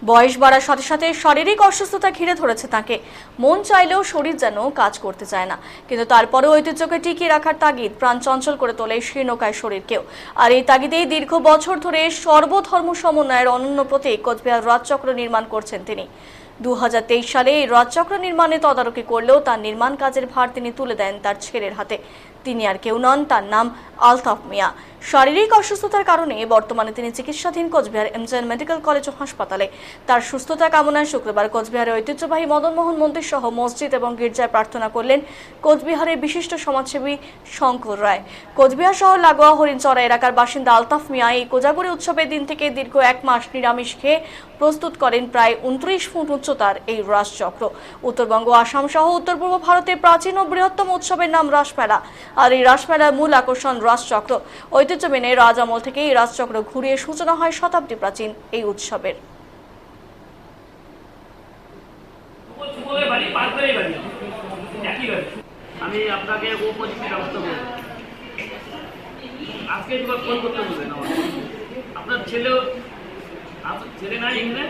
বয়স বাড়ার সাথে সাথে শারীরিক অসুস্থতা ঘিরে ধরেছে তাকে। মন চাইলেও শরীর যেন কাজ করতে চায় না, কিন্তু তারপরেও ঐতিহ্যকে টিকিয়ে রাখার তাগিদ প্রাণ চঞ্চল করে তোলে শীর্ণকায় শরীরকেও। আর এই তাগিদেই দীর্ঘ বছর ধরে সর্বধর্ম সমন্বয়ের অনন্য প্রতীক কোচবিহার রাজচক্র নির্মাণ করছেন তিনি। 2023 সালে এই রাজচক্র নির্মাণে তদারকি করলেও তার নির্মাণ কাজের ভার তিনি তুলে দেন তার ছেলের হাতে। তিনি আর কেউ নন, তার নাম আলতাফ মিয়া। শারীরিক অসুস্থতার কারণে বর্তমানে তিনি চিকিৎসাধীন কোচবিহার এমজেএন মেডিকেল কলেজ ও হাসপাতালে। তার সুস্থতা কামনায় শুক্রবার কোচবিহারের ঐতিহ্যবাহী মদনমোহন মন্দির সহ মসজিদ এবং গির্জায় প্রার্থনা করলেন কোচবিহারের বিশিষ্ট সমাজসেবী শঙ্কর রায়। কোচবিহার শহর লাগোয়া হরিণচড়া এলাকার বাসিন্দা আলতাফ মিয়া এই কোজাগরি উৎসবের দিন থেকে দীর্ঘ 1 মাস নিরামিষ খেয়ে প্রস্তুত করেন প্রায় 29 ফুট উচ্চতার এই রাসচক্র। উত্তরবঙ্গ, আসাম সহ উত্তর পূর্ব ভারতের প্রাচীন ও বৃহত্তম উৎসবের নাম রাসমেলা। আর এই রাসমেলার মূল আকর্ষণ রাসচক্র। ঐতিহ্য মেনে রাজ আমল থেকে এই রাজচক্র ঘুরিয়ে সূচনা হয় শতাব্দী প্রাচীন এই উৎসবের। আমি আপনাকে আজকে ফোন করতে বলবেন আপনার ছেলে নাই এখানে।